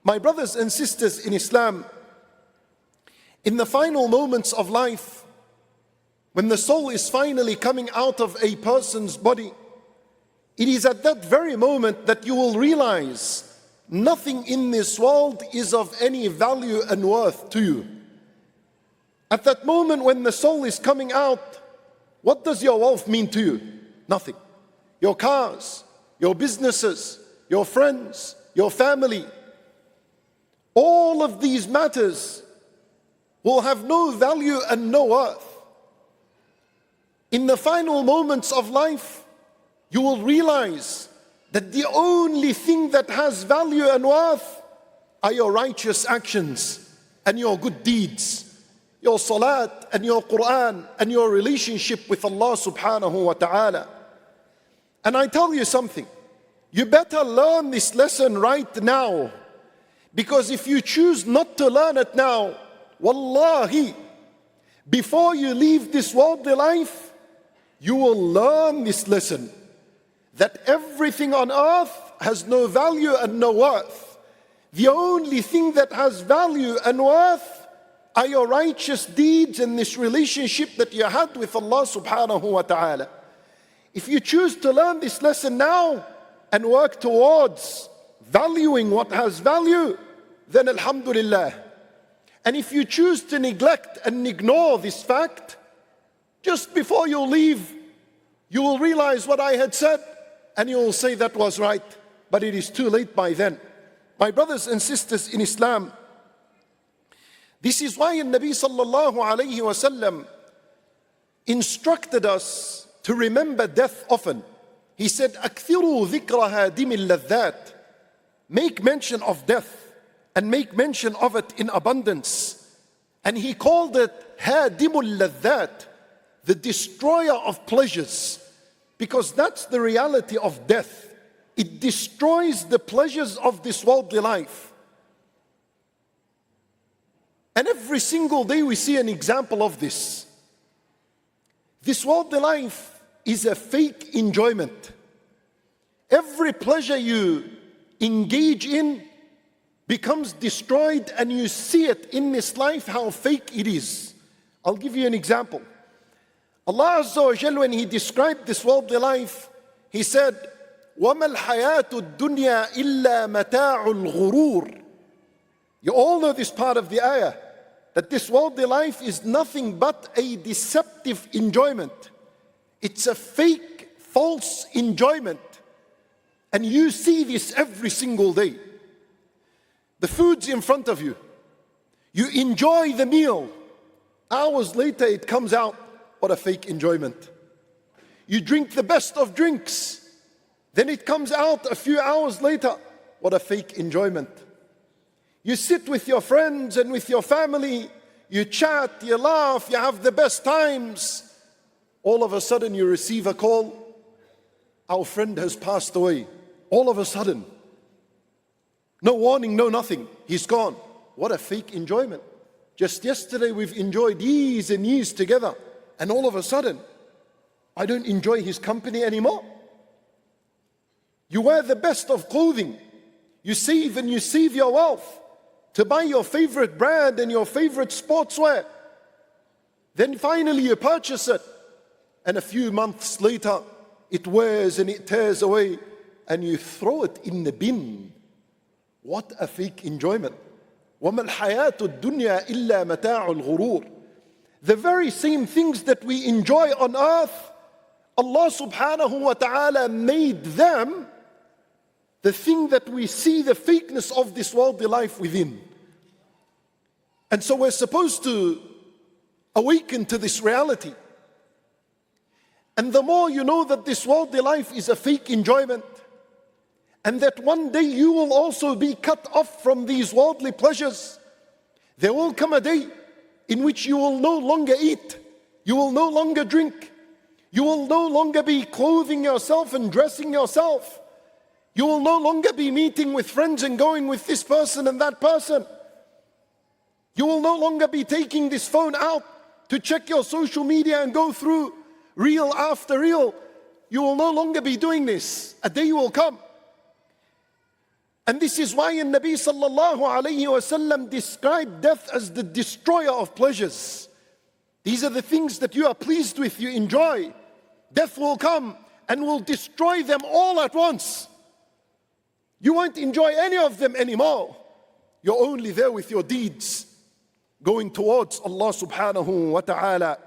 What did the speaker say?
My brothers and sisters in Islam, in the final moments of life, when the soul is finally coming out of a person's body, it is at that very moment that you will realize nothing in this world is of any value and worth to you. At that moment when the soul is coming out, what does your wealth mean to you? Nothing. Your cars, your businesses, your friends, your family, all of these matters will have no value and no worth. In the final moments of life, you will realize that the only thing that has value and worth are your righteous actions and your good deeds, your salat and your Quran and your relationship with Allah subhanahu wa ta'ala. And I tell you something, you better learn this lesson right now, because if you choose not to learn it now, wallahi, before you leave this worldly life, you will learn this lesson, that everything on earth has no value and no worth. The only thing that has value and worth are your righteous deeds and this relationship that you had with Allah subhanahu wa ta'ala. If you choose to learn this lesson now and work towards valuing what has value, then alhamdulillah. And if you choose to neglect and ignore this fact, just before you leave, you will realize what I had said, and you will say that was right, but it is too late by then. My brothers and sisters in Islam, this is why Nabi sallallahu alayhi wa sallam instructed us to remember death often. He said, أَكْثِرُوا ذِكْرَ هَادِمِ اللَّذَّاتِ. Make mention of death and make mention of it in abundance. And he called it هَادِمُ اللَّذَّاتِ, the destroyer of pleasures, because that's the reality of death. It destroys the pleasures of this worldly life. And every single day we see an example of this. This worldly life is a fake enjoyment. Every pleasure you engage in becomes destroyed, and you see it in this life how fake it is. I'll give you an example. Allah Azza wa Jal, when He described this worldly life, He said, وَمَا الْحَيَاةُ الدُّنْيَا إِلَّا مَتَاعُ الْغُرُورِ. You all know this part of the ayah, that this worldly life is nothing but a deceptive enjoyment. It's a fake, false enjoyment. And you see this every single day. The food's in front of you. You enjoy the meal. Hours later it comes out. What a fake enjoyment. You drink the best of drinks. Then it comes out a few hours later. What a fake enjoyment. You sit with your friends and with your family. You chat, you laugh, you have the best times. All of a sudden you receive a call. Our friend has passed away. All of a sudden. No warning, no nothing. He's gone. What a fake enjoyment. Just yesterday we've enjoyed years and years together. And all of a sudden, I don't enjoy his company anymore. You wear the best of clothing. You save and you save your wealth to buy your favorite brand and your favorite sportswear. Then finally you purchase it. And a few months later, it wears and it tears away. And you throw it in the bin. What a fake enjoyment. وَمَا الْحَيَاةُ الدُّنْيَا إِلَّا مَتَاعُ الْغُرُورِ. The very same things that we enjoy on earth, Allah subhanahu wa ta'ala made them the thing that we see the fakeness of this worldly life within. And so we're supposed to awaken to this reality. And the more you know that this worldly life is a fake enjoyment, and that one day you will also be cut off from these worldly pleasures, there will come a day in which you will no longer eat, you will no longer drink, you will no longer be clothing yourself and dressing yourself, you will no longer be meeting with friends and going with this person and that person, you will no longer be taking this phone out to check your social media and go through reel after reel. You will no longer be doing this. A day will come, And this is why Nabi sallallahu alayhi wasallam described death as the destroyer of pleasures. These are the things that you are pleased with, you enjoy. Death will come and will destroy them all at once. You won't enjoy any of them anymore. You're only there with your deeds, going towards Allah subhanahu wa ta'ala.